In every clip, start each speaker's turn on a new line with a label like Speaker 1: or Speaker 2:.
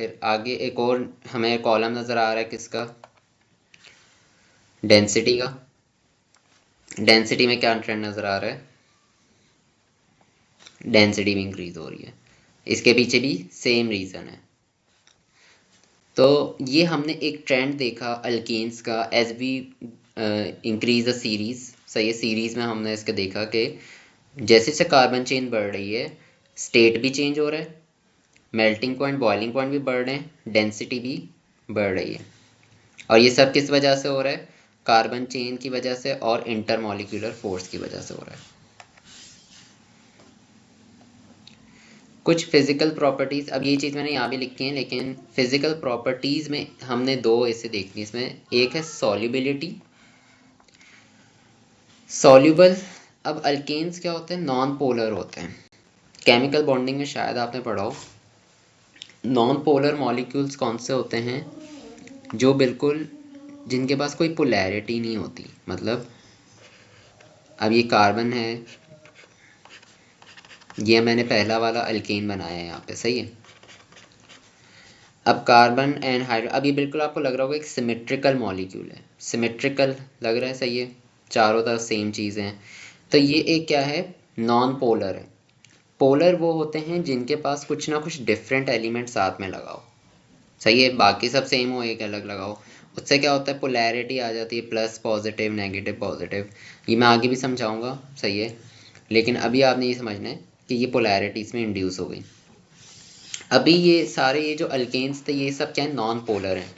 Speaker 1: फिर आगे एक और हमें कॉलम नज़र आ रहा है किसका, डेंसिटी का। डेंसिटी में क्या ट्रेंड नज़र आ रहा है, डेंसिटी भी इंक्रीज हो रही है। इसके पीछे भी सेम रीज़न है। तो ये हमने एक ट्रेंड देखा अल्केन्स का as we increase the series. सही है, सीरीज में हमने इसके देखा कि जैसे जैसे कार्बन चेन बढ़ रही है स्टेट भी चेंज हो रहा है, मेल्टिंग पॉइंट बॉइलिंग पॉइंट भी बढ़ रहे हैं, डेंसिटी भी बढ़ रही है। और ये सब किस वजह से हो रहा है, कार्बन चेन की वजह से और इंटरमॉलिक्यूलर फोर्स की वजह से हो रहा है। कुछ फिजिकल प्रॉपर्टीज़, अब ये चीज़ मैंने यहाँ भी लिखी है, लेकिन फिजिकल प्रॉपर्टीज़ में हमने दो ऐसे देखनी। इसमें एक है सॉल्युबिलिटी, सॉल्युबल। अब अल्केन्स क्या होते हैं, नॉन पोलर होते हैं। केमिकल बॉन्डिंग में शायद आपने पढ़ा हो, नॉन पोलर मॉलिक्यूल्स कौन से होते हैं, जो बिल्कुल जिनके पास कोई पोलैरिटी नहीं होती। मतलब अब ये कार्बन है, ये मैंने पहला वाला अल्केन बनाया है यहाँ पे, सही है। अब कार्बन एंड हाइड्रो, अब ये बिल्कुल आपको लग रहा होगा एक सिमेट्रिकल मॉलिक्यूल है, सिमेट्रिकल लग रहा है, सही है, चारों तरफ सेम चीज़ें हैं। तो ये एक क्या है, नॉन पोलर है। पोलर वो होते हैं जिनके पास कुछ ना कुछ डिफरेंट एलिमेंट साथ में लगाओ, सही है, बाकी सब सेम हो एक अलग लगाओ, उससे क्या होता है, पोलैरिटी आ जाती है, प्लस पॉजिटिव नेगेटिव पॉजिटिव। ये मैं आगे भी समझाऊंगा, सही है। लेकिन अभी आपने ये समझना है कि ये पोलैरिटी इसमें इंड्यूस हो गई। अभी ये सारे ये जो अल्केन्स थे ये सब क्या है, नॉन पोलर हैं।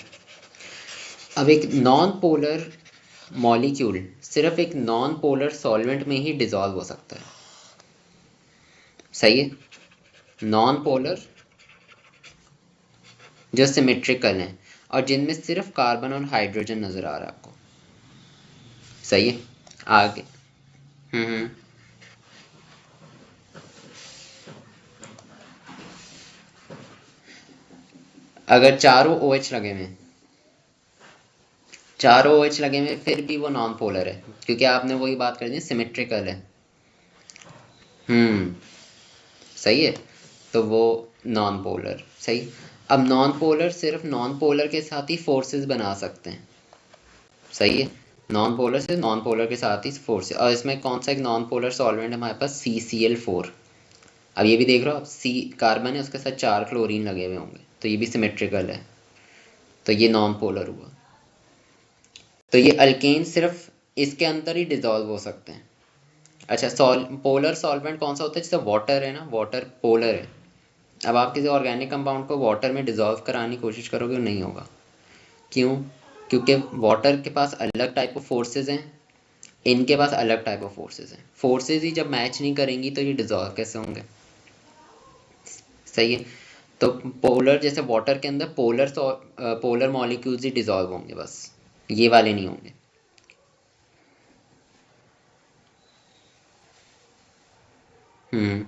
Speaker 1: अब एक नॉन पोलर मॉलिक्यूल सिर्फ एक नॉन पोलर सॉल्वेंट में ही डिसॉल्व हो सकता है, सही है। नॉन पोलर जो सिमेट्रिकल हैं और जिनमें सिर्फ कार्बन और हाइड्रोजन नज़र आ रहा है आपको, सही है। आगे हम्म। अगर चारों OH लगे हुए, चारों OH लगे हुए फिर भी वो नॉन पोलर है, क्योंकि आपने वही बात कर दी, सिमेट्रिकल है। हम्म, सही है। तो वो नॉन पोलर, सही। अब नॉन पोलर सिर्फ नॉन पोलर के साथ ही फोर्सेस बना सकते हैं, सही है। नॉन पोलर से नॉन पोलर के साथ ही फोर्सेस। और इसमें कौन सा एक नॉन पोलर सॉल्वेंट है हमारे पास, CCl4। अब ये भी देख रहे हो आप, सी कार्बन है उसके साथ 4 क्लोरीन लगे हुए होंगे, तो ये भी सिमेट्रिकल है, तो ये नॉन पोलर हुआ। तो ये अल्केन सिर्फ इसके अंदर ही डिजॉल्व हो सकते हैं। अच्छा, पोलर सॉल्वेंट कौन सा होता है, जैसे वाटर है ना, वाटर पोलर है। अब आप किसी ऑर्गेनिक कंपाउंड को वाटर में डिजॉल्व कराने की कोशिश करोगे नहीं होगा, क्यों, क्योंकि वाटर के पास अलग टाइप ऑफ फोर्सेज हैं, इनके पास अलग टाइप ऑफ फोर्सेज हैं। फोर्सेज ही जब मैच नहीं करेंगी तो ये डिजॉल्व कैसे होंगे, सही है। तो पोलर जैसे वाटर के अंदर पोलर मॉलिक्यूल्स ही डिजॉल्व होंगे बस, ये वाले नहीं होंगे। हम्म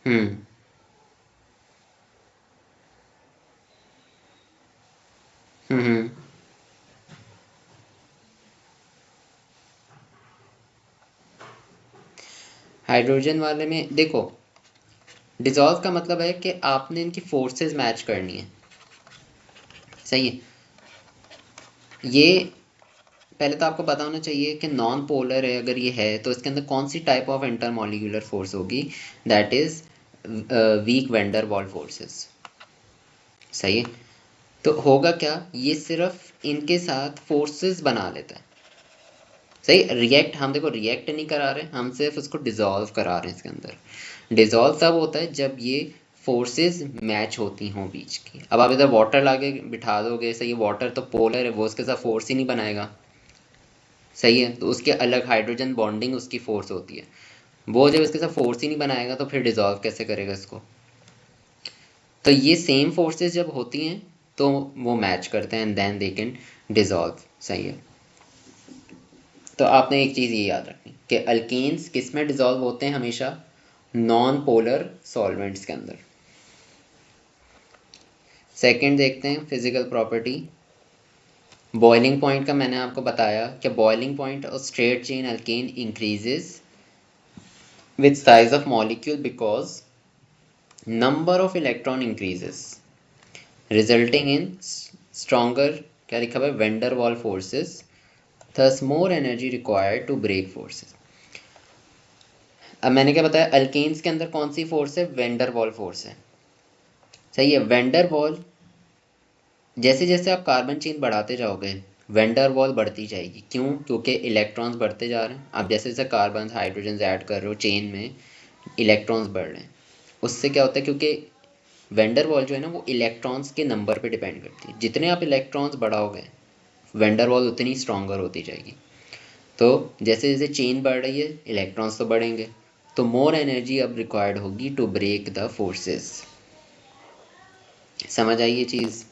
Speaker 1: हम्म हम्म। हाइड्रोजन वाले में देखो, डिजॉल्व का मतलब है कि आपने इनकी फोर्सेस मैच करनी है, सही है। ये पहले तो आपको पता होना चाहिए कि नॉन पोलर है, अगर ये है तो इसके अंदर कौन सी टाइप ऑफ इंटरमॉलिक्यूलर फोर्स होगी, that is weak van der Waals forces, सही है। तो होगा क्या, ये सिर्फ इनके साथ फोर्सेस बना लेता है, सही। रिएक्ट, हम देखो रिएक्ट नहीं करा रहे, हम सिर्फ उसको डिजॉल्व करा रहे हैं इसके अंदर। डिजॉल्व तब होता है जब ये फोर्सेस मैच होती हों बीच की। अब आप इधर वाटर लाके बिठा दोगे, सही है, वाटर तो पोलर है, वो उसके साथ फोर्स ही नहीं बनाएगा, सही है। तो उसके अलग हाइड्रोजन बॉन्डिंग उसकी फोर्स होती है, वो जब इसके साथ फोर्स ही नहीं बनाएगा तो फिर डिजॉल्व कैसे करेगा इसको। तो ये सेम फोर्सेस जब होती हैं तो वो मैच करते हैं and then they can dissolve, सही है। तो आपने एक चीज़ ये याद रखनी कि अल्केन्स किस में डिजॉल्व होते हैं हमेशा, नॉन पोलर सॉल्वेंट्स के अंदर। सेकंड देखते हैं फिजिकल प्रॉपर्टी, बॉइलिंग पॉइंट का मैंने आपको बताया कि boiling point of straight chain alkane increases with size of molecule because number of electron increases resulting in stronger, क्या लिखा हुआ है, van der Waals forces, thus more energy required to break forces. अब मैंने क्या बताया, अल्केन्स के अंदर कौन सी फोर्स है, वेंडर वॉल फोर्स है। सही है, वेंडर वॉल, जैसे जैसे आप कार्बन चेन बढ़ाते जाओगे वेंडर वॉल बढ़ती जाएगी। क्यों? क्योंकि इलेक्ट्रॉन्स बढ़ते जा रहे हैं। आप जैसे जैसे कार्बन हाइड्रोजन ऐड कर रहे हो चेन में, इलेक्ट्रॉन्स बढ़ रहे हैं। उससे क्या होता है, क्योंकि वेंडर वॉल जो है ना वो इलेक्ट्रॉन्स के नंबर पे डिपेंड करती है। जितने आप इलेक्ट्रॉन्स बढ़ाओगे वेंडर वॉल उतनी स्ट्रॉन्गर होती जाएगी। तो जैसे जैसे चेन बढ़ रही है इलेक्ट्रॉन्स तो बढ़ेंगे, तो मोर एनर्जी अब रिक्वायर्ड होगी टू ब्रेक द फोर्सेस। समझ आई ये चीज़?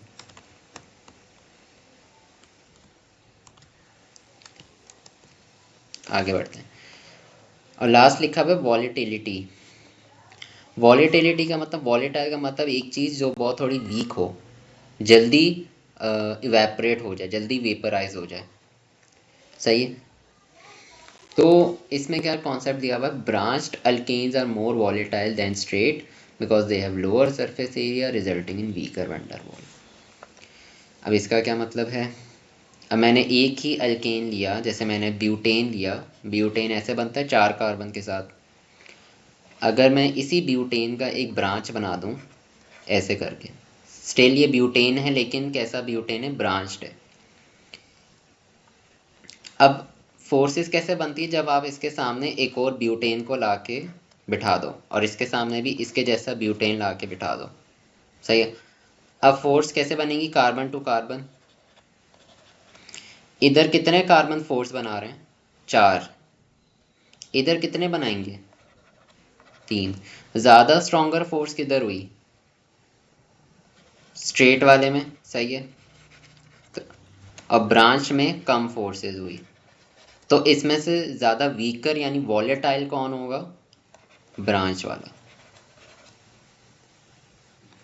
Speaker 1: आगे बढ़ते हैं। और लास्ट लिखा हुआ है वॉलेटिलिटी। वॉलेटिलिटी का मतलब, वॉलेटाइल का मतलब एक चीज़ जो बहुत थोड़ी वीक हो, जल्दी इवेपरेट हो जाए, जल्दी वेपराइज हो जाए। सही है। तो इसमें क्या कॉन्सेप्ट दिया हुआ है, branched alkanes are more volatile than straight because they have lower surface area resulting in weaker van der Waals. अब इसका क्या मतलब है, अब मैंने एक ही अल्केन लिया, जैसे मैंने ब्यूटेन लिया, ब्यूटेन ऐसे बनता है 4 कार्बन के साथ। अगर मैं इसी ब्यूटेन का एक ब्रांच बना दूं ऐसे करके, स्टिल ये ब्यूटेन है लेकिन कैसा ब्यूटेन है, ब्रांच्ड है। अब फोर्सेस कैसे बनती है, जब आप इसके सामने एक और ब्यूटेन को लाके बिठा दो और इसके सामने भी इसके जैसा ब्यूटेन लाके बिठा दो। सही है। अब फोर्स कैसे बनेगी, कार्बन टू कार्बन। इधर कितने कार्बन फोर्स बना रहे हैं, 4। इधर कितने बनाएंगे, 3। ज़्यादा स्ट्रॉन्गर फोर्स किधर हुई, स्ट्रेट वाले में। सही है। तो अब ब्रांच में कम फोर्सेस हुई, तो इसमें से ज़्यादा वीकर यानी वॉलेटाइल कौन होगा, ब्रांच वाला।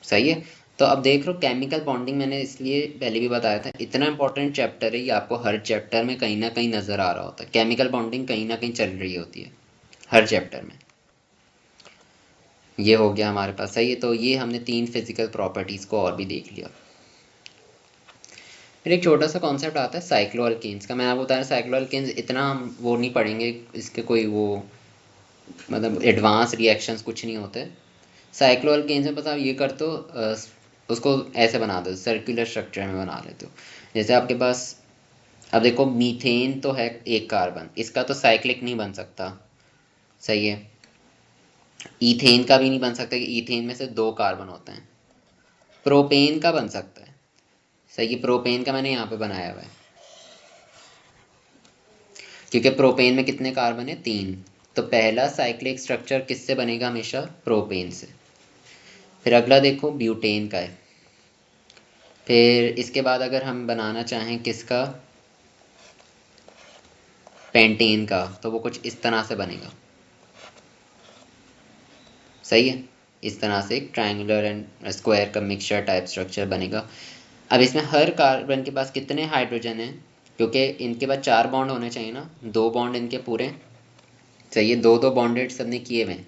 Speaker 1: सही है। तो अब देख लो केमिकल बॉन्डिंग, मैंने इसलिए पहले भी बताया था, इतना इंपॉर्टेंट चैप्टर है ये, आपको हर चैप्टर में कहीं ना कहीं नज़र आ रहा होता है। केमिकल बॉन्डिंग कहीं ना कहीं चल रही होती है हर चैप्टर में। ये हो गया हमारे पास। सही है। तो ये हमने 3 फिजिकल प्रॉपर्टीज़ को और भी देख लिया। फिर एक छोटा सा कॉन्सेप्ट आता है साइक्लो अल्केन्स का। मैंने आपको बताया साइक्लो अल्केन्स इतना हम वो नहीं पढ़ेंगे, इसके कोई वो मतलब एडवांस रिएक्शंस कुछ नहीं होते। साइक्लो अल्केन्स में बस आप ये करते हो, उसको ऐसे बना दो, सर्कुलर स्ट्रक्चर में बना लेते हो। जैसे आपके पास, अब देखो मीथेन तो है एक कार्बन, इसका तो साइक्लिक नहीं बन सकता। सही है। ईथेन का भी नहीं बन सकता कि ईथेन में से 2 कार्बन होते हैं। प्रोपेन का बन सकता है। सही है। प्रोपेन का मैंने यहाँ पे बनाया हुआ है क्योंकि प्रोपेन में कितने कार्बन है, 3। तो पहला साइक्लिक स्ट्रक्चर किससे बनेगा, हमेशा प्रोपेन से। फिर अगला देखो ब्यूटेन का है। फिर इसके बाद अगर हम बनाना चाहें किसका, पेंटेन का, तो वो कुछ इस तरह से बनेगा। सही है। इस तरह से एक ट्रायंगुलर एंड स्क्वायर का मिक्सचर टाइप स्ट्रक्चर बनेगा। अब इसमें हर कार्बन के पास कितने हाइड्रोजन हैं, क्योंकि इनके पास 4 बॉन्ड होने चाहिए ना, 2 बॉन्ड इनके पूरे। सही है। 2-2 बॉन्डेड सबने किए हुए हैं।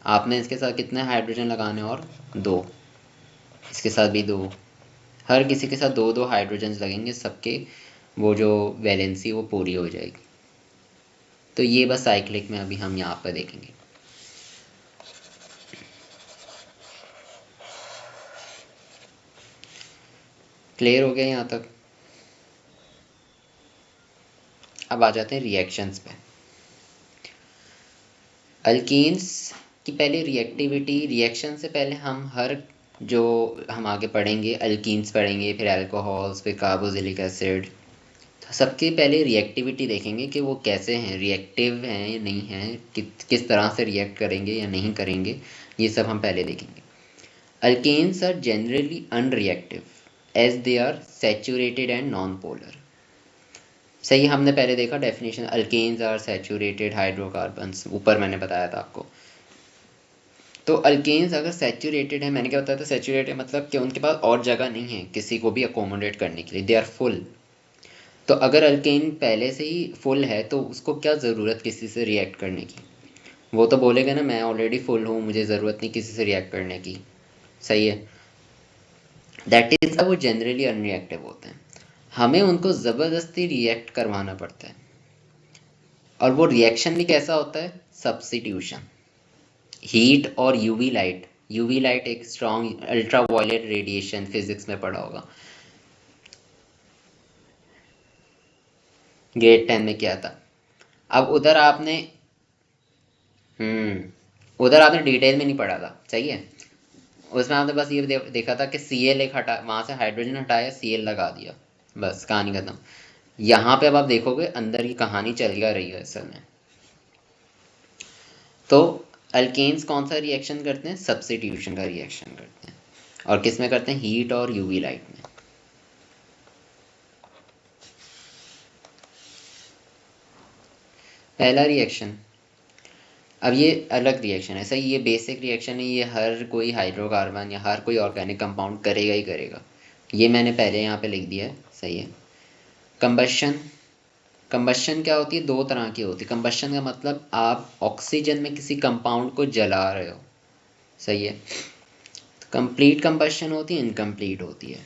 Speaker 1: आपने इसके साथ कितने हाइड्रोजन लगाने, और 2। इसके साथ भी 2। हर किसी के साथ 2-2 हाइड्रोजन लगेंगे, सबके वो जो वैलेंसी वो पूरी हो जाएगी। तो ये बस साइक्लिक में अभी हम यहाँ पर देखेंगे। क्लियर हो गया यहाँ तक? अब आ जाते हैं रिएक्शंस पे। अल्कीन्स की पहले रिएक्टिविटी, रिएक्शन से पहले हम हर जो हम आगे पढ़ेंगे, अल्कीन्स पढ़ेंगे, फिर अल्कोहल्स, फिर कार्बोक्सिलिक एसिड, तो सबके पहले रिएक्टिविटी देखेंगे कि वो कैसे हैं, रिएक्टिव हैं या नहीं हैं, किस तरह से रिएक्ट करेंगे या नहीं करेंगे, ये सब हम पहले देखेंगे। Alkanes are generally unreactive as they are saturated and non polar. सही, हमने पहले देखा definition, alkanes are saturated hydrocarbons, ऊपर मैंने बताया था आपको। तो अल्केन्स अगर सैचुरेटेड है, मैंने क्या बताया था, सैचुरेटेड मतलब कि उनके पास और जगह नहीं है किसी को भी अकोमोडेट करने के लिए, दे आर फुल। तो अगर अल्केन पहले से ही फुल है तो उसको क्या ज़रूरत किसी से रिएक्ट करने की, वो तो बोलेगा ना मैं ऑलरेडी फुल हूँ, मुझे ज़रूरत नहीं किसी से रिएक्ट करने की। सही है, दैट इज वो जनरली अनरिएक्टिव होते हैं, हमें उनको ज़बरदस्ती रिएक्ट करवाना पड़ता है। और वो रिएक्शन भी कैसा होता है? सब्स्टिट्यूशन। हीट और यूवी लाइट, यूवी लाइट एक स्ट्रॉन्ग अल्ट्रावायलेट रेडिएशन, फिजिक्स में पढ़ा होगा, ग्रेड 10 में किया था। अब उधर आपने उधर आपने डिटेल में नहीं पढ़ा था, सही है। उसमें आपने बस ये देखा था कि Cl एक हटा, वहां से हाइड्रोजन हटाया, Cl लगा दिया, बस कहानी खत्म। यहाँ पे अब आप देखोगे अंदर की कहानी चल क्या रही है असल में। तो अल्केन्स कौन सा रिएक्शन करते हैं? सब्स्टिट्यूशन का रिएक्शन करते हैं। और किस में करते हैं? हीट और यूवी लाइट में। पहला रिएक्शन, अब ये अलग रिएक्शन है, सही, ये बेसिक रिएक्शन है, ये हर कोई हाइड्रोकार्बन या हर कोई ऑर्गेनिक कंपाउंड करेगा ही करेगा, ये मैंने पहले यहाँ पे लिख दिया है, सही है। कंबशन, कंबशन क्या होती है? दो तरह की होती है। कंबशन का मतलब आप ऑक्सीजन में किसी कंपाउंड को जला रहे हो, सही है। कंप्लीट कंबशन होती है, इनकम्प्लीट होती है।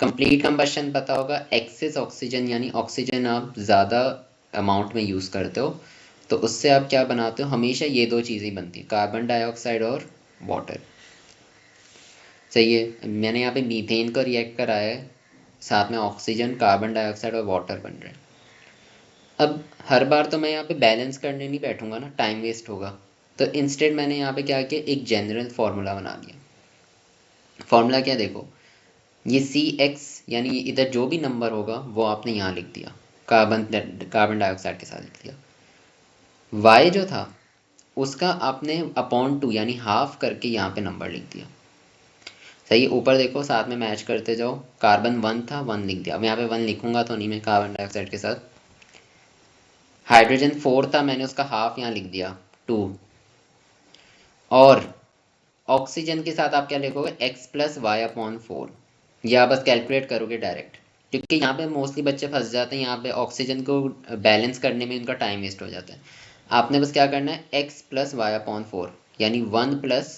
Speaker 1: कंप्लीट कंबशन पता होगा, एक्सेस ऑक्सीजन, यानी ऑक्सीजन आप ज़्यादा अमाउंट में यूज़ करते हो, तो उससे आप क्या बनाते हो? हमेशा ये दो चीज़ें बनती हैं, कार्बन डाइऑक्साइड और वाटर, सही है। मैंने यहाँ पे मीथेन को रिएक्ट कराया है, साथ में ऑक्सीजन, कार्बन डाइऑक्साइड और वाटर बन रहे हैं। अब हर बार तो मैं यहाँ पे बैलेंस करने नहीं बैठूंगा ना, टाइम वेस्ट होगा, तो इंस्टेड मैंने यहाँ पे क्या किया, एक जनरल फार्मूला बना दिया। फार्मूला क्या, देखो, ये Cx यानी इधर जो भी नंबर होगा वो आपने यहाँ लिख दिया, कार्बन कार्बन डाइऑक्साइड के साथ लिख दिया। y जो था उसका आपने अपॉन 2 यानी हाफ करके यहाँ पे नंबर लिख दिया, सही। ऊपर देखो, साथ में मैच करते जाओ, कार्बन 1 था, 1 लिख दिया। अब यहाँ पे 1 लिखूंगा तो नहीं मैं, कार्बन डाइऑक्साइड के साथ। हाइड्रोजन 4 था, मैंने उसका हाफ यहाँ लिख दिया, 2। और ऑक्सीजन के साथ आप क्या लिखोगे? x प्लस वाई अपॉन 4, या बस कैलकुलेट करोगे डायरेक्ट, क्योंकि यहाँ पे मोस्टली बच्चे फंस जाते हैं, यहाँ पे ऑक्सीजन को बैलेंस करने में उनका टाइम वेस्ट हो जाता है। आपने बस क्या करना है, x प्लस वाई अपॉन 4, यानी 1 प्लस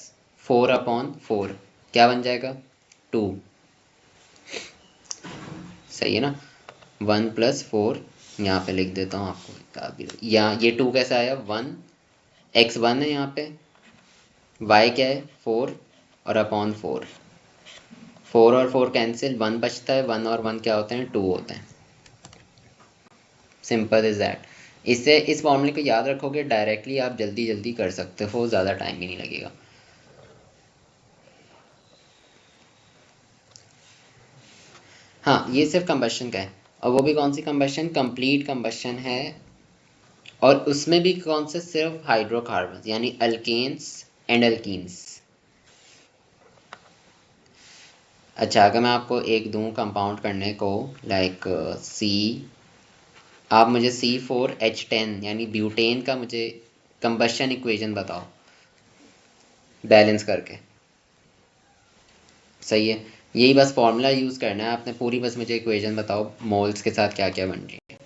Speaker 1: 4 अपॉन 4, क्या बन जाएगा? 2, सही है ना। 1 प्लस 4, यहाँ पे लिख देता हूँ आपको, यहाँ ये 2 कैसे आया? 1, x 1 है यहाँ पे, y क्या है? 4, और अपॉन 4, 4 और 4 कैंसिल, 1 बचता है, 1 और 1 क्या होते हैं? 2 होते हैं। Simple is that. इससे इस फॉर्मूले को याद रखोगे, डायरेक्टली आप जल्दी जल्दी कर सकते हो, ज़्यादा टाइम भी नहीं लगेगा। हाँ, ये सिर्फ कंबशन का है, और वो भी कौन सी कंबशन? कंप्लीट कंबशन है, और उसमें भी कौन से? सिर्फ हाइड्रोकार्बन, यानी अल्केन्स एंड अल्कीन्स। अच्छा, अगर मैं आपको एक दूँ कंपाउंड करने को, लाइक सी, आप मुझे C4H10 यानी ब्यूटेन का मुझे कंबशन इक्वेशन बताओ बैलेंस करके, सही है। यही बस फॉर्मूला यूज़ करना है आपने, पूरी बस मुझे इक्वेशन बताओ मोल्स के साथ क्या क्या बन रही है।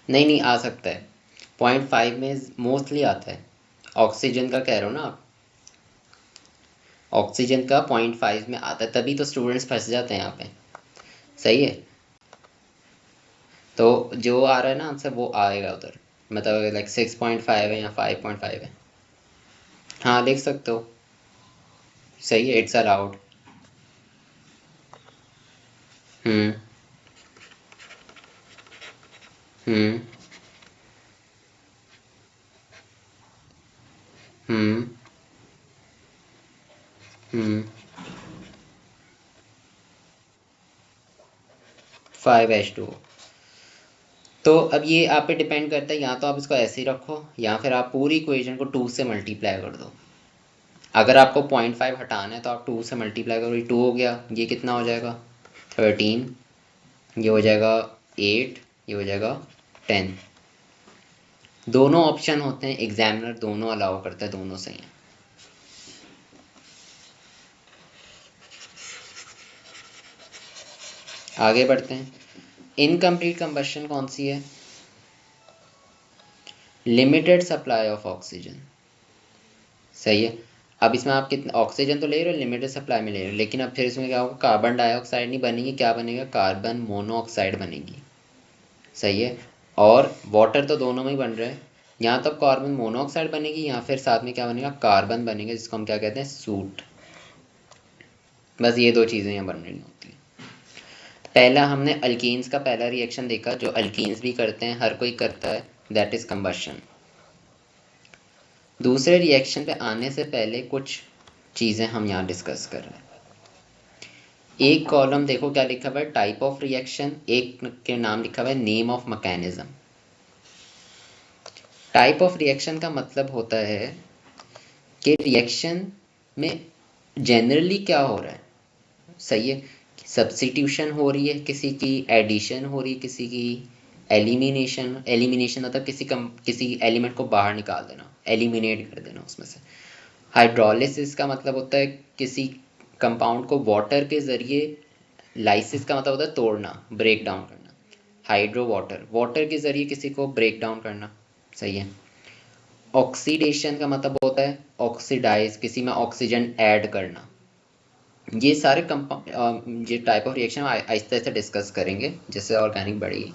Speaker 1: नहीं नहीं, आ सकता है, 0.5 में मोस्टली आता है। ऑक्सीजन का कह रहे हो ना आप? ऑक्सीजन का 0.5 में आता है, तभी तो स्टूडेंट्स फंस जाते हैं यहाँ पे। सही है, तो जो आ रहा है ना आंसर वो आएगा उधर, मतलब लाइक 6.5 है या 5.5 है। हाँ लिख सकते हो, सही है, it's allowed. Hmm hmm hmm hmm 5H2। तो अब ये आप पे डिपेंड करता है, या तो आप इसको ऐसे ही रखो या फिर आप पूरी इक्वेशन को 2 से मल्टीप्लाई कर दो। अगर आपको 0.5 हटाना है तो आप 2 से मल्टीप्लाई करो, ये 2 हो गया, ये कितना हो जाएगा 13, ये हो जाएगा 8, ये हो जाएगा 10। दोनों ऑप्शन होते हैं, एग्जामिनर दोनों अलाउ करता है, दोनों सही हैं। आगे बढ़ते हैं। इनकम्प्लीट कंबशन कौन सी है? Limited supply of oxygen. सही है। अब इसमें आप कितने ऑक्सीजन तो ले रहे हो, लिमिटेड सप्लाई में ले रहे हो, लेकिन अब फिर इसमें क्या होगा, कार्बन डाइऑक्साइड नहीं बनेगी, क्या बनेगा, कार्बन मोनोऑक्साइड बनेगी। सही है। और वाटर तो दोनों में ही बन रहा है, यहाँ तो कार्बन मोनोऑक्साइड बनेगी, या फिर साथ में क्या बनेगा, कार्बन बनेगा, जिसको हम क्या कहते हैं, सूट। बस ये दो चीज़ें यहाँ बन रही होती हैं। पहला हमने अल्कीन्स का पहला रिएक्शन देखा, जो अल्कीन्स भी करते हैं, हर कोई करता है, दैट इज कंबशन। दूसरे रिएक्शन पे आने से पहले कुछ चीज़ें हम यहाँ डिस्कस कर रहे हैं। एक कॉलम देखो क्या लिखा हुआ है, टाइप ऑफ रिएक्शन, एक के नाम लिखा हुआ है name of mechanism. Type of reaction का मतलब होता है कि रिएक्शन में जनरली क्या हो रहा है। सही है, सब्स्टिट्यूशन हो रही है किसी की, एडिशन हो रही है किसी की, एलिमिनेशन, एलिमिनेशन मतलब किसी एलिमेंट को बाहर निकाल देना, एलिमिनेट कर देना उसमें से। हाइड्रोलिसिस का मतलब होता है किसी कंपाउंड को वाटर के ज़रिए, लाइसिस का मतलब होता है तोड़ना, ब्रेक डाउन करना। हाइड्रो वाटर, वाटर के ज़रिए किसी को ब्रेक डाउन करना। सही है। ऑक्सीडेशन का मतलब होता है ऑक्सीडाइज, किसी में ऑक्सीजन ऐड करना। ये सारे कंपाउंड, ये टाइप ऑफ रिएक्शन आहिस्ते आहिस्ते डिस्कस करेंगे जैसे ऑर्गेनिक बढ़ेगी,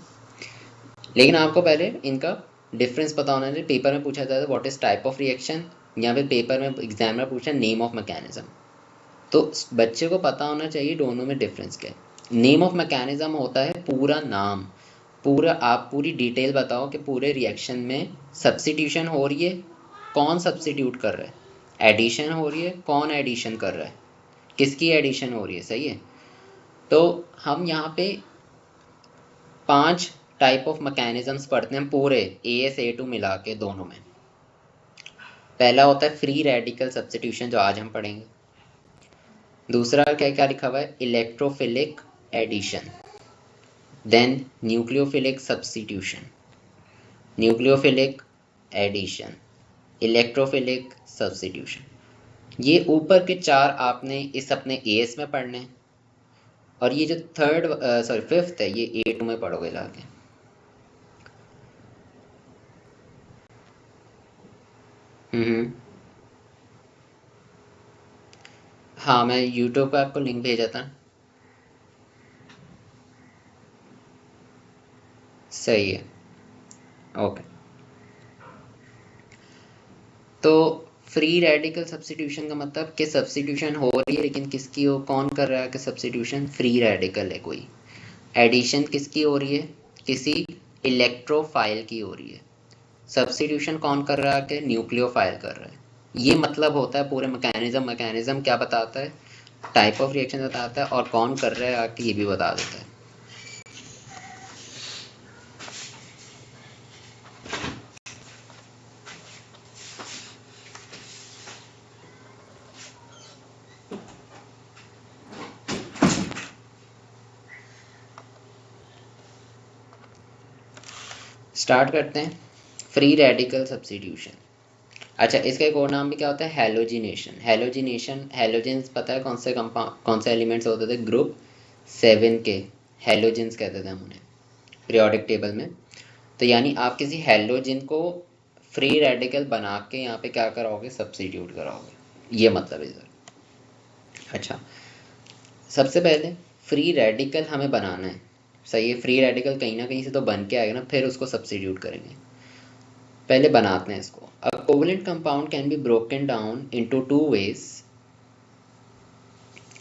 Speaker 1: लेकिन आपको पहले इनका डिफरेंस पता होना चाहिए। पेपर में पूछा जाता है what is type of reaction, या फिर पेपर में एग्जामिनर पूछा नेम ऑफ मैकेनिज्म, तो बच्चे को पता होना चाहिए दोनों में डिफरेंस क्या है। नेम ऑफ मैकेनिज्म होता है पूरा नाम, पूरा आप पूरी डिटेल बताओ कि पूरे रिएक्शन में सब्स्टिट्यूशन हो रही है, कौन सब्स्टिट्यूट कर रहा है, एडिशन हो रही है, कौन एडिशन कर रहा है, किसकी एडिशन हो रही है। सही है। तो हम यहाँ पे 5 टाइप ऑफ मैकेनिज्म्स पढ़ते हैं पूरे AS A2 मिला के दोनों में। पहला होता है फ्री रेडिकल सब्स्टिट्यूशन, जो आज हम पढ़ेंगे। दूसरा क्या क्या लिखा हुआ है, electrophilic addition, then nucleophilic substitution, nucleophilic addition, electrophilic substitution. ये ऊपर के 4 आपने इस अपने AS में पढ़ने हैं, और ये जो फिफ्थ है, ये A2 में पढ़ोगे जाके। हम्म। हाँ, मैं यूट्यूब पे आपको लिंक भेजा था। सही है। ओके। तो फ्री रेडिकल सब्स्टिट्यूशन का मतलब कि सब्स्टिट्यूशन हो रही है, लेकिन किसकी हो, कौन कर रहा है कि सब्स्टिट्यूशन, फ्री रेडिकल है कोई। एडिशन किसकी हो रही है, किसी इलेक्ट्रोफाइल की हो रही है। सब्स्टिट्यूशन कौन कर रहा है कि न्यूक्लियोफाइल कर रहा है। ये मतलब होता है पूरे मैकेनिज्म। मैकेनिज्म क्या बताता है, टाइप ऑफ रिएक्शन बताता है, और कौन कर रहा है आके ये भी बता देता है। स्टार्ट करते हैं। Free radical substitution. अच्छा, इसका एक और नाम भी क्या होता है, हेलोजिनेशन। हेलोजिनेशन, हेलोजेंस पता है कौन से एलिमेंट्स होते थे, ग्रुप 7 के हेलोजेंस कहते थे हम उन्हें पीरियोडिक टेबल में। तो यानी आप किसी हेलोजन को फ्री रेडिकल बना के यहाँ पे क्या कराओगे, सब्स्टिट्यूट कराओगे, ये मतलब है सर। अच्छा, सबसे पहले फ्री रेडिकल हमें बनाना है, सही है। फ्री रेडिकल कहीं ना कहीं से तो बन के आएगा ना, फिर उसको सब्स्टिट्यूट करेंगे। पहले बनाते हैं इसको। A covalent compound can be broken down into two ways.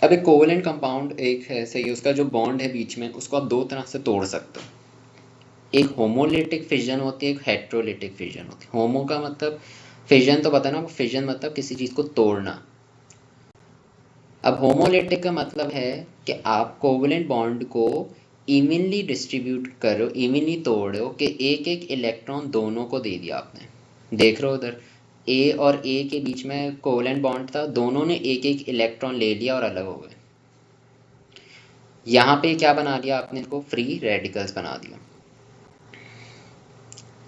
Speaker 1: अब एक कोवलेंट कंपाउंड एक है, सही, उसका जो बॉन्ड है बीच में, उसको आप दो तरह से तोड़ सकते हो। एक होमोलिटिक फिजन होती है, एक हेट्रोलिटिक फिजन होती है। होमो का मतलब फिजन तो पता ना, फिजन मतलब किसी चीज़ को तोड़ना। अब होमोलिटिक का मतलब है कि आप कोवलेंट बॉन्ड को इवनली डिस्ट्रीब्यूट करो, इवनली तोड़ो, कि एक एक इलेक्ट्रॉन दोनों को दे दिया आपने। देख रहे हो उधर ए और ए के बीच में कोवलेंट बॉन्ड था, दोनों ने एक एक इलेक्ट्रॉन ले लिया और अलग हो गए। यहाँ पे क्या बना लिया आपने, इनको फ्री रेडिकल्स बना दिया।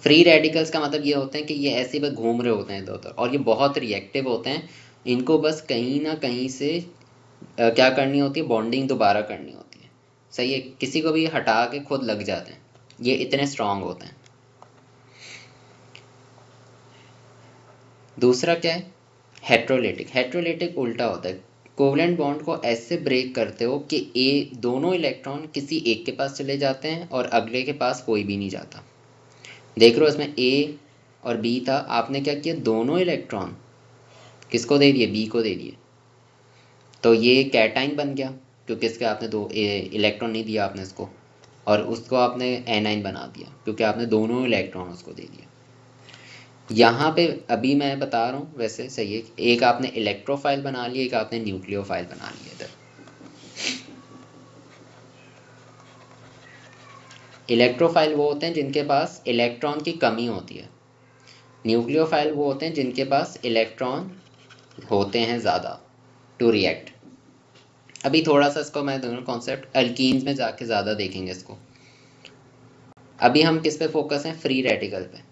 Speaker 1: फ्री रेडिकल्स का मतलब ये होते हैं कि ये ऐसे बस घूम रहे होते हैं इधर उधर, और ये बहुत रिएक्टिव होते हैं। इनको बस कहीं ना कहीं से क्या करनी होती है, बॉन्डिंग दोबारा करनी होती है, सही है। किसी को भी हटा के खुद लग जाते हैं, ये इतने स्ट्रांग होते हैं। दूसरा क्या है, हेट्रोलिटिक। हेट्रोलिटिक उल्टा होता है, कोवलेंट बॉन्ड को ऐसे ब्रेक करते हो कि ए दोनों इलेक्ट्रॉन किसी एक के पास चले जाते हैं और अगले के पास कोई भी नहीं जाता। देख रहे हो इसमें ए और बी था, आपने क्या किया, दोनों इलेक्ट्रॉन किसको दे दिए, बी को दे दिए। तो ये कैटाइन बन गया, क्योंकि इसके आपने दो इलेक्ट्रॉन नहीं दिया आपने इसको, और उसको आपने एनाइन बना दिया क्योंकि आपने दोनों इलेक्ट्रॉन उसको दे दिया। यहाँ पे अभी मैं बता रहा हूँ वैसे, सही है, एक आपने इलेक्ट्रोफाइल बना लिया, एक आपने न्यूक्लियोफाइल बना लिया। इधर इलेक्ट्रोफाइल वो होते हैं जिनके पास इलेक्ट्रॉन की कमी होती है, न्यूक्लियोफाइल वो होते हैं जिनके पास इलेक्ट्रॉन होते हैं ज़्यादा टू रिएक्ट। अभी थोड़ा सा इसको मैं दोनों कॉन्सेप्ट अल्कीन्स में जाके ज़्यादा देखेंगे इसको। अभी हम किस पे फोकस हैं, फ्री रेडिकल पे,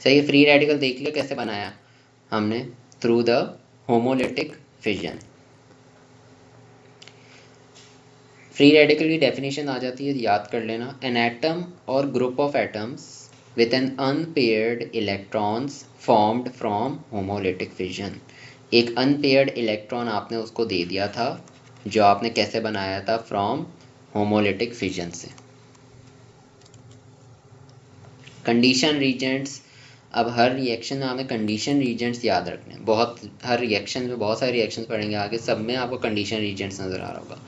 Speaker 1: सही है। फ्री रेडिकल देख लिया कैसे बनाया हमने, through the homolytic fission. Free radical की डेफिनेशन आ जाती है, याद कर लेना, एन एटम और group of atoms with an unpaired electrons formed from homolytic fission. एक अनपेयर्ड इलेक्ट्रॉन आपने उसको दे दिया था, जो आपने कैसे बनाया था, फ्रॉम होमोलिटिक फिजन से। कंडीशन रीजेंट्स, अब हर रिएक्शन में हमें कंडीशन रीजेंट्स याद रखने हैं। बहुत हर रिएक्शन में बहुत सारे रिएक्शन पढ़ेंगे आगे, सब में आपको कंडीशन रीजेंट्स नज़र आ रहा होगा।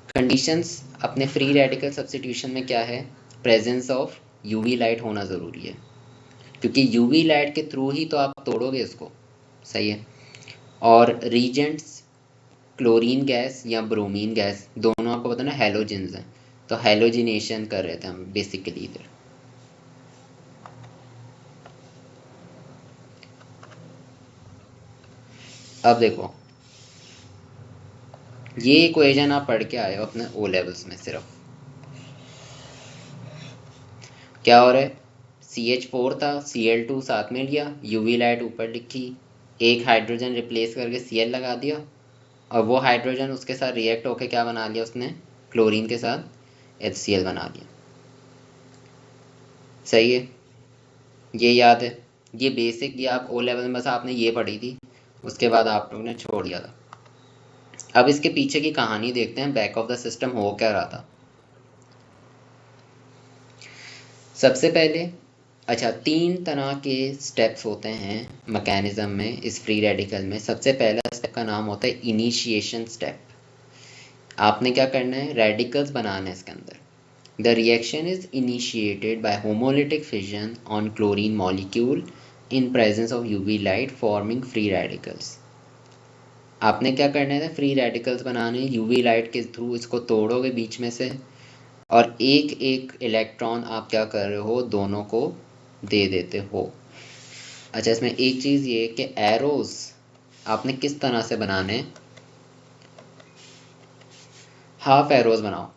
Speaker 1: कंडीशंस अपने फ्री रेडिकल सब्स्टिट्यूशन में क्या है, प्रेजेंस ऑफ यूवी लाइट होना ज़रूरी है, क्योंकि यूवी लाइट के थ्रू ही तो आप तोड़ोगे इसको, सही है। और रीजेंट्स क्लोरीन गैस या ब्रोमीन गैस, दोनों आपको पता ना हेलोजेंस हैं, तो हेलोजिनेशन कर रहे थे हम बेसिकली इधर। अब देखो, ये इक्वेशन आप पढ़ के आए हो अपने ओ लेवल्स में। सिर्फ क्या हो रहा है, CH4 था, Cl2 साथ में लिया, यूवी लाइट ऊपर लिखी, एक हाइड्रोजन रिप्लेस करके Cl लगा दिया, और वो हाइड्रोजन उसके साथ रिएक्ट होके क्या बना लिया उसने, क्लोरीन के साथ HCl बना लिया, सही है। ये याद है, ये बेसिक, ये आप ओ लेवल में बस आपने ये पढ़ी थी, उसके बाद आप लोगों ने छोड़ दिया था। अब इसके पीछे की कहानी देखते हैं, बैक ऑफ द सिस्टम हो क्या रहा था। सबसे पहले, अच्छा, तीन तरह के स्टेप्स होते हैं मैकेनिज्म में, इस फ्री रेडिकल में। सबसे पहला स्टेप का नाम होता है इनिशिएशन स्टेप। आपने क्या करना है, रेडिकल्स बनाना है इसके अंदर। The reaction is initiated by homolytic fission on chlorine molecule in presence of UV light forming free radicals. आपने क्या करना है, फ्री रेडिकल्स बनाने, यूवी लाइट के थ्रू इसको तोड़ोगे बीच में से, और एक एक इलेक्ट्रॉन आप क्या कर रहे हो, दोनों को दे देते हो। अच्छा, इसमें एक चीज़ ये कि एरोज आपने किस तरह से बनाने, हाफ एरोज बनाओ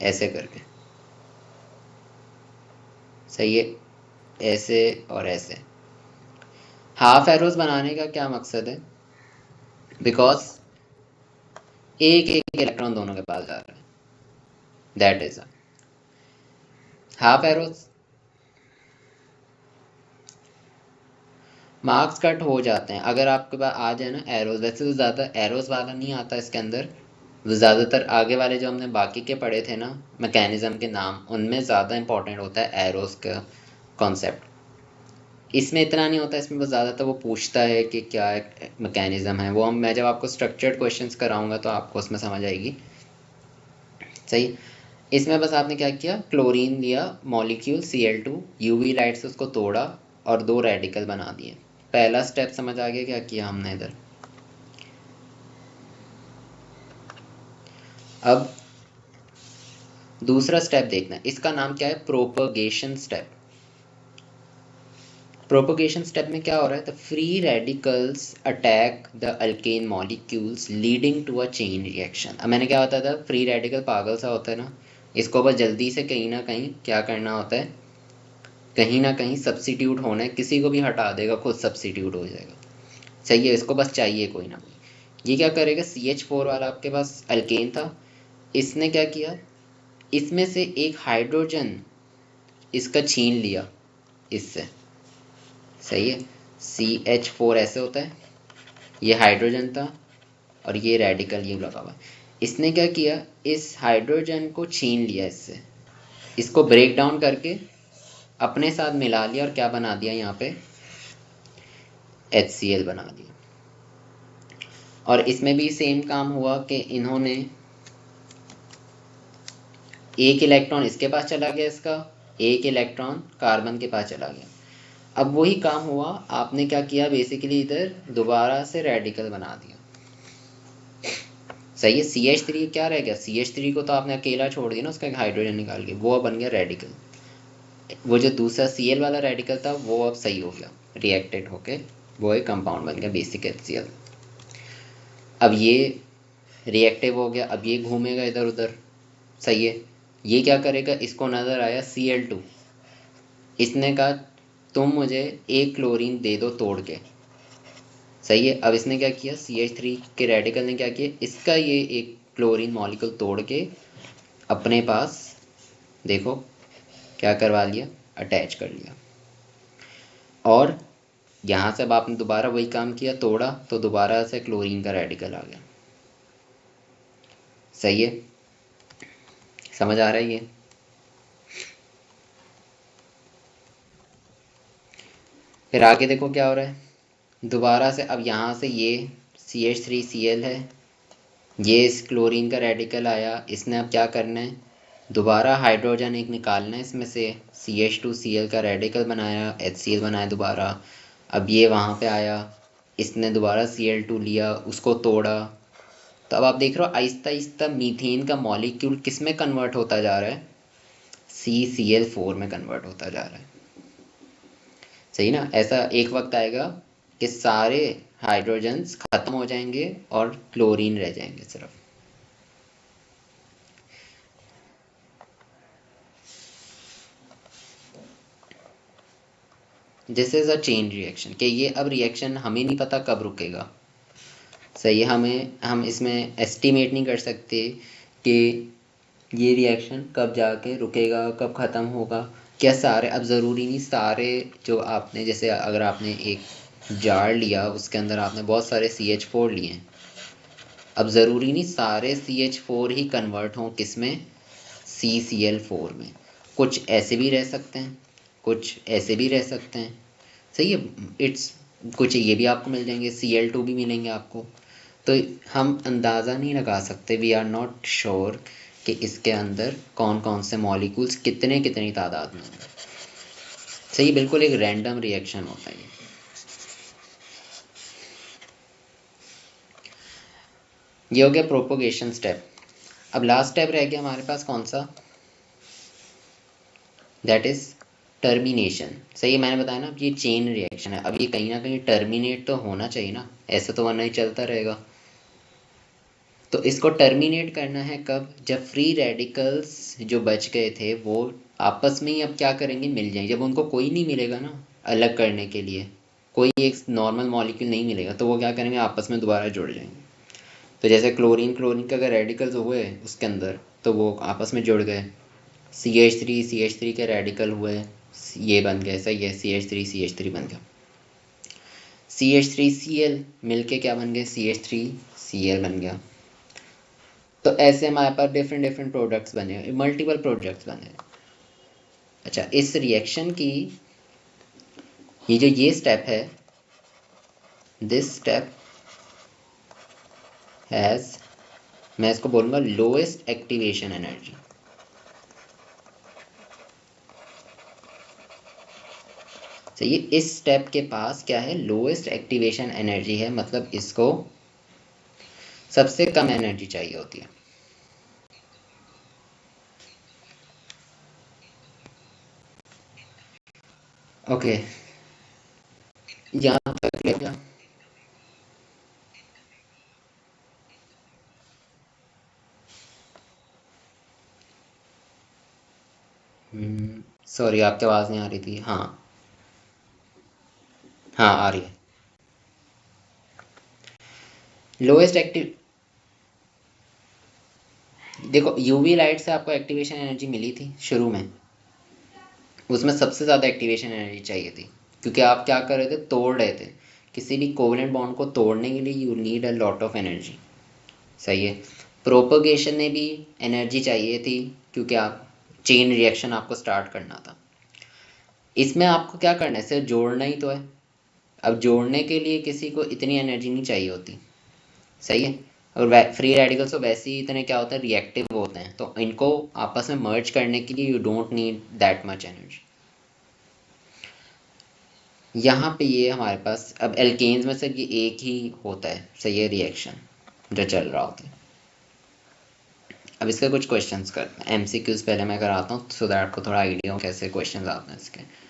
Speaker 1: ऐसे करके, सही है, ऐसे और ऐसे। हाफ एरोज बनाने का क्या मकसद है, बिकॉज एक एक इलेक्ट्रॉन दोनों के पास जा रहा है, that is half arrows. Marks cut हो जाते हैं अगर आपके पास आ जाए ना एरोज। वैसे तो ज़्यादा एरोज वाला नहीं आता इसके अंदर, ज़्यादातर आगे वाले जो हमने बाकी के पढ़े थे ना मैकेनिज्म के नाम, उनमें ज़्यादा इंपॉर्टेंट होता है एरोज का कॉन्सेप्ट। इसमें इतना नहीं होता, इसमें बस ज़्यादातर वो पूछता है कि क्या मैकेनिज्म है। वो हम मैं जब आपको स्ट्रक्चर्ड क्वेश्चंस कराऊंगा तो आपको उसमें समझ आएगी। सही। इसमें बस आपने क्या किया, क्लोरीन लिया मॉलिक्यूल Cl2, यूवी लाइट से उसको तोड़ा और 2 रेडिकल बना दिए। पहला स्टेप समझ आ गया क्या किया हमने इधर। अब दूसरा स्टेप देखना है, इसका नाम क्या है, प्रोपगेशन स्टेप। प्रोपगेशन स्टेप में क्या हो रहा है, the free radicals attack the alkane molecules leading to a chain reaction. अब मैंने क्या बताया था, फ्री रेडिकल पागल सा होता है ना, इसको बस जल्दी से कहीं ना कहीं क्या करना होता है, कहीं ना कहीं सब्सिट्यूट होना है, किसी को भी हटा देगा खुद सब्सिट्यूट हो जाएगा। सही है, इसको बस चाहिए कोई ना कोई। ये क्या करेगा, CH4 वाला आपके पास अल्केन था, इसने क्या किया, इसमें से एक हाइड्रोजन इसका छीन लिया इससे। सही है, CH4 ऐसे होता है, ये हाइड्रोजन था और ये रेडिकल ये लगा हुआ। इसने क्या किया, इस हाइड्रोजन को छीन लिया इससे, इसको ब्रेक डाउन करके अपने साथ मिला लिया और क्या बना दिया यहाँ पे, HCl बना दिया। और इसमें भी सेम काम हुआ कि इन्होंने एक इलेक्ट्रॉन इसके पास चला गया, इसका एक इलेक्ट्रॉन कार्बन के पास चला गया। अब वही काम हुआ, आपने क्या किया बेसिकली, इधर दोबारा से रेडिकल बना दिया। सही है, CH3 क्या रह गया, CH3 को तो आपने अकेला छोड़ दिया ना, उसका एक हाइड्रोजन निकाल के, वो अब बन गया रेडिकल। वो जो दूसरा Cl वाला रेडिकल था वो अब सही हो गया, रिएक्टेड होके वो एक कंपाउंड बन गया बेसिक HCl। अब ये रिएक्टिव हो गया, अब ये घूमेगा इधर उधर। सही है, ये क्या करेगा, इसको नज़र आया Cl2, इसने कहा तुम मुझे एक क्लोरीन दे दो तोड़ के। सही है, अब इसने क्या किया, CH3 के रेडिकल ने क्या किया, इसका ये एक क्लोरीन मॉलिक्यूल तोड़ के अपने पास देखो क्या करवा लिया, अटैच कर लिया। और यहाँ से अब आपने दोबारा वही काम किया, तोड़ा तो दोबारा से क्लोरीन का रेडिकल आ गया। सही है, समझ आ रहा है ये। फिर आगे देखो क्या हो रहा है, दोबारा से अब यहाँ से ये CH3Cl है, ये इस क्लोरीन का रेडिकल आया, इसने अब क्या करना है, दोबारा हाइड्रोजन एक निकालना है इसमें से, CH2Cl का रेडिकल बनाया, HCl बनाया दोबारा। अब ये वहाँ पे आया, इसने दोबारा Cl2 लिया, उसको तोड़ा। तो अब आप देख रहे हो आहिस्ता आहिस्ता मीथेन का मॉलिक्यूल किस में कन्वर्ट होता जा रहा है, CCl4 में कन्वर्ट होता जा रहा है। सही ना, ऐसा एक वक्त आएगा कि सारे हाइड्रोजन्स खत्म हो जाएंगे और क्लोरीन रह जाएंगे सिर्फ। This is a chain reaction, कि ये अब रिएक्शन हमें नहीं पता कब रुकेगा। सही है, हम इसमें एस्टिमेट नहीं कर सकते कि ये रिएक्शन कब जाके रुकेगा, कब ख़त्म होगा। क्या सारे, अब ज़रूरी नहीं सारे जो आपने, जैसे अगर आपने एक जार लिया उसके अंदर आपने बहुत सारे CH4 लिए हैं, अब ज़रूरी नहीं सारे CH4 ही कन्वर्ट हों किस में, CCl4 में। कुछ ऐसे भी रह सकते हैं, कुछ ऐसे भी रह सकते हैं। सही है, इट्स कुछ ये भी आपको मिल जाएंगे, Cl2 भी मिलेंगे आपको। तो हम अंदाज़ा नहीं लगा सकते, वी आर नॉट श्योर कि इसके अंदर कौन कौन से मॉलिक्यूल्स कितने कितनी तादाद में होंगे। सही, बिल्कुल एक रैंडम रिएक्शन होता है ये हो गया प्रोपोगेशन स्टेप। अब लास्ट स्टेप रह गया हमारे पास कौन सा, दैट इज टर्मिनेशन। सही है, मैंने बताया ना अब ये चेन रिएक्शन है, अब ये कहीं ना कहीं टर्मिनेट तो होना चाहिए ना, ऐसे तो वरना ही चलता रहेगा। तो इसको टर्मिनेट करना है कब, जब फ्री रेडिकल्स जो बच गए थे वो आपस में ही अब क्या करेंगे, मिल जाएंगे। जब उनको कोई नहीं मिलेगा ना अलग करने के लिए, कोई एक नॉर्मल मॉलिक्यूल नहीं मिलेगा, तो वो क्या करेंगे, आपस में दोबारा जुड़ जाएंगे। तो जैसे क्लोरीन क्लोरीन के अगर रेडिकल्स हुए उसके अंदर तो वो आपस में जुड़ गए, CH3 के रेडिकल हुए, ये बन गए। सही है, CH3 बन गया। CH3Cl मिलके क्या बन गया, CH3Cl बन गया। तो ऐसे हमारे पास डिफरेंट डिफरेंट प्रोडक्ट्स बने, मल्टीपल प्रोडक्ट्स बने। अच्छा, इस रिएक्शन की ये स्टेप है, दिस स्टेप हैज, मैं इसको बोलूँगा लोएस्ट एक्टिवेशन एनर्जी। सही है, इस स्टेप के पास क्या है, लोएस्ट एक्टिवेशन एनर्जी है, मतलब इसको सबसे कम एनर्जी चाहिए होती है। ओके, यहाँ तक ले गया। सॉरी, आपकी आवाज़ नहीं आ रही थी। हाँ हाँ, आ रही है। लोएस्ट एक्टिव, देखो यूवी लाइट से आपको एक्टिवेशन एनर्जी मिली थी शुरू में, उसमें सबसे ज़्यादा एक्टिवेशन एनर्जी चाहिए थी, क्योंकि आप क्या कर रहे थे, तोड़ रहे थे। किसी भी कोवलेंट बॉन्ड को तोड़ने के लिए you need a lot of energy. सही है, प्रोपगेशन में भी एनर्जी चाहिए थी, क्योंकि आप चेन रिएक्शन आपको स्टार्ट करना था। इसमें आपको क्या करना है, सिर्फ जोड़ना ही तो है। अब जोड़ने के लिए किसी को इतनी एनर्जी नहीं चाहिए होती। सही है, और फ्री रेडिकल्स तो वैसे ही इतने क्या होते हैं, रिएक्टिव होते हैं, तो इनको आपस में मर्ज करने के लिए you don't need that much energy. यहाँ पे ये हमारे पास अब एल्केन्स में से ये एक ही होता है, सही है, रिएक्शन जो चल रहा होता है। अब इसके कुछ क्वेश्चंस करते हैं, एमसीक्यूज पहले मैं कराता हूँ, सो दैट आपको थोड़ा आइडिया हो कैसे क्वेश्चंस आते हैं इसके।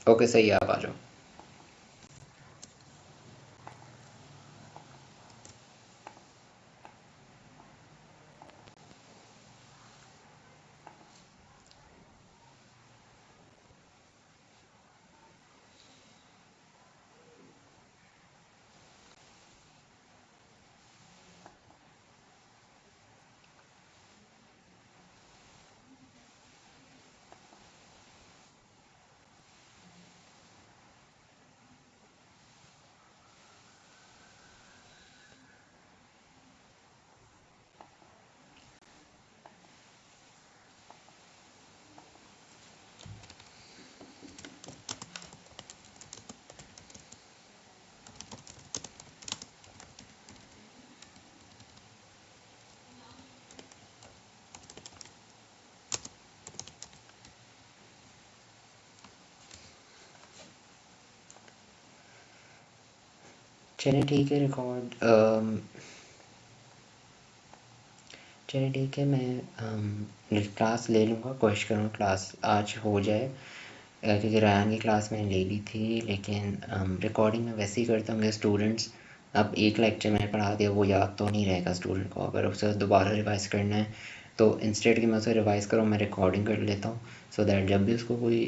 Speaker 1: ओके, सही है, आप आ जाओ। चलिए ठीक है, चलिए ठीक है, मैं क्लास ले लूँगा, कोशिश करूँगा क्लास आज हो जाए, क्योंकि रयान की क्लास मैंने ले ली थी, लेकिन रिकॉर्डिंग में वैसे ही करता हूँ। स्टूडेंट्स, अब एक लेक्चर मैंने पढ़ा दिया, वो याद तो नहीं रहेगा स्टूडेंट को, अगर उसे दोबारा रिवाइज करना है तो इंस्टेड कि मैं उसे रिवाइज करूँ, मैं रिकॉर्डिंग कर लेता हूँ, सो दैट जब भी उसको कोई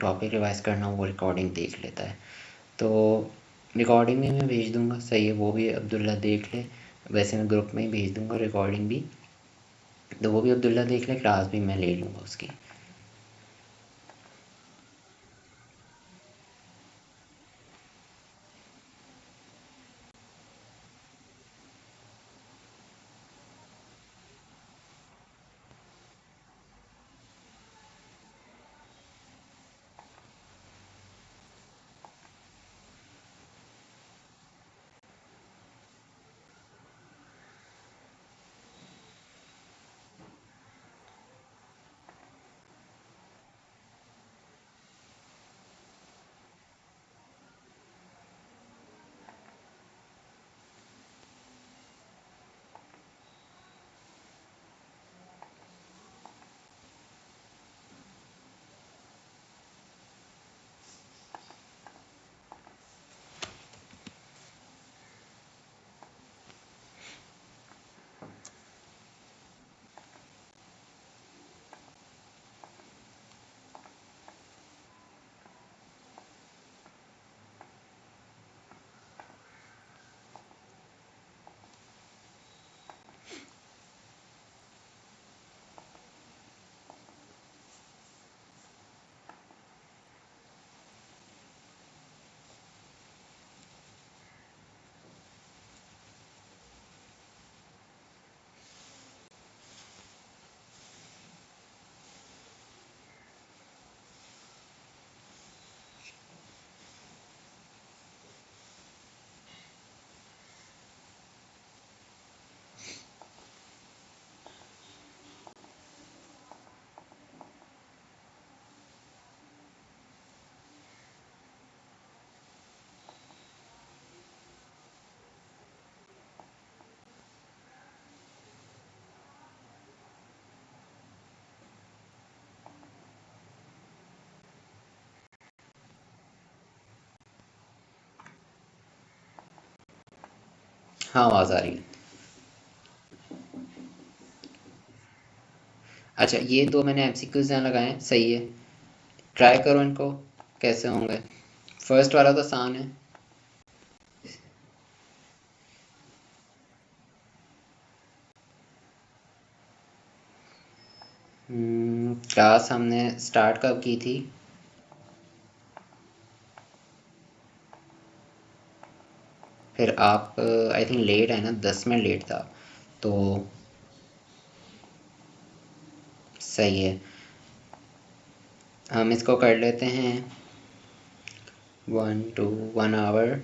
Speaker 1: टॉपिक रिवाइज करना हो वो रिकॉर्डिंग देख लेता है। तो रिकॉर्डिंग भी मैं भेज दूँगा, सही है, वो भी अब्दुल्ला देख ले, वैसे मैं ग्रुप में ही भेज दूँगा रिकॉर्डिंग भी, तो वो भी अब्दुल्ला देख ले, क्लास भी मैं ले लूँगा उसकी। हाँ आवाज़ आ रही है। अच्छा ये दो मैंने एमसीक्यूज यहाँ लगाए हैं, सही है। ट्राई करो इनको कैसे होंगे। फर्स्ट वाला तो आसान है। क्लास हमने स्टार्ट कब की थी? फिर आप आई थिंक लेट है ना, 10 मिनट लेट था तो सही है। हम इसको कर लेते हैं 1 आवर।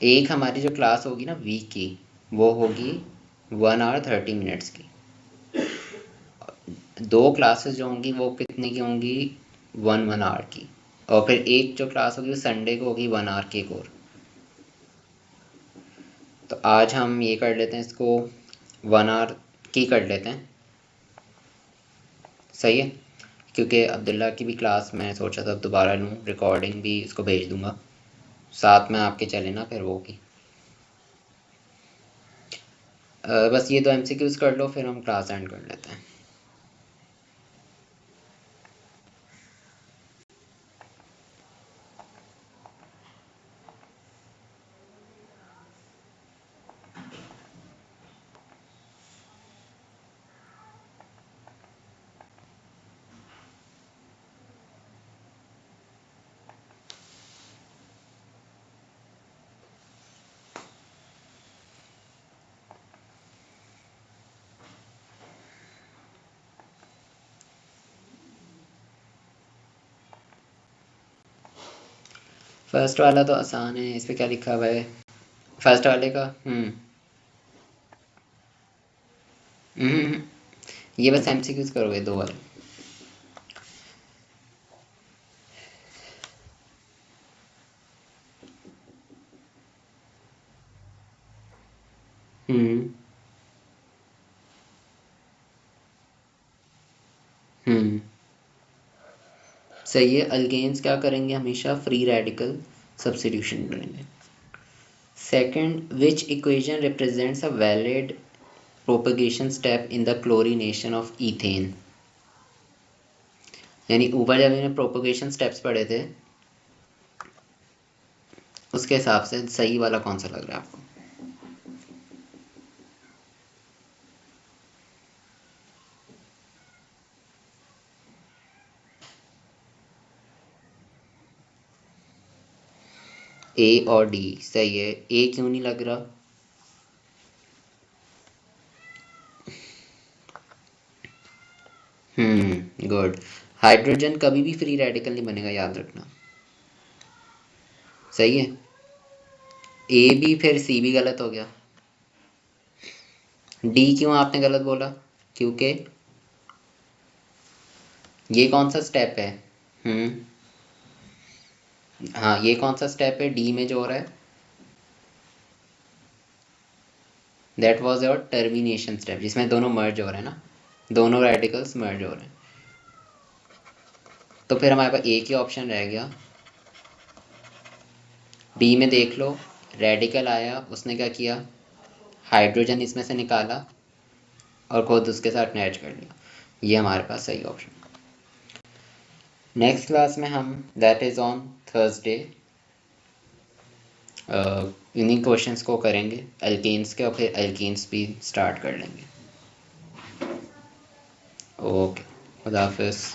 Speaker 1: एक हमारी जो क्लास होगी ना वीक की, वो होगी 1 आवर 30 मिनट्स की। दो क्लासेस जो होंगी वो कितने की होंगी? 1 आवर की। और फिर एक जो क्लास होगी वो संडे को होगी 1 आवर की एक और। तो आज हम ये कर लेते हैं, इसको 1 आवर की कर लेते हैं, सही है। क्योंकि अब्दुल्ला की भी क्लास मैं सोचा था दोबारा लूँ, रिकॉर्डिंग भी उसको भेज दूँगा, साथ में आपके चले ना फिर वो की। बस ये दो एमसीक्यूज कर लो फिर हम क्लास एंड कर लेते हैं। फर्स्ट वाला तो आसान है, इस पर क्या लिखा हुआ है फर्स्ट वाले का? हम्म, ये बस एमसीक्यूज करोगे दो वाले। हम्म हम्म सही है। अल्केन्स क्या करेंगे, हमेशा फ्री रेडिकल सब्स्टिट्यूशन करेंगे। Second, which equation represents a valid propagation step in the chlorination of ethane. यानी ऊपर जब मैंने प्रोपगेशन स्टेप्स पढ़े थे उसके हिसाब से सही वाला कौन सा लग रहा है आपको? ए और डी सही है। ए क्यों नहीं लग रहा? गुड। हाइड्रोजन कभी भी फ्री रेडिकल नहीं बनेगा, याद रखना, सही है। ए भी फिर सी भी गलत हो गया। डी क्यों आपने गलत बोला? क्योंकि ये कौन सा स्टेप है? हम्म हाँ ये कौन सा स्टेप है डी में जो हो रहा है? That was your termination step, जिसमें दोनों मर्ज हो रहे हैं ना, दोनों रेडिकल्स मर्ज हो रहे हैं। तो फिर हमारे पास एक ही ऑप्शन रह गया। बी में देख लो, रेडिकल आया, उसने क्या किया, हाइड्रोजन इसमें से निकाला और खुद उसके साथ मैच कर लिया। ये हमारे पास सही ऑप्शन। नेक्स्ट क्लास में हम, दैट इज़ ऑन थर्सडे, इन्हीं क्वेश्चंस को करेंगे एल्केन्स के, और फिर एल्केन्स भी स्टार्ट कर लेंगे। ओके, खुदा हाफिज़।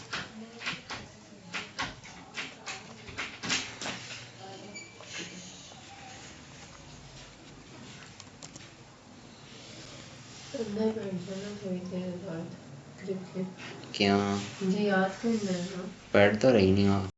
Speaker 1: क्या? मुझे याद तो नहीं है, पढ़ तो रही नहीं हो।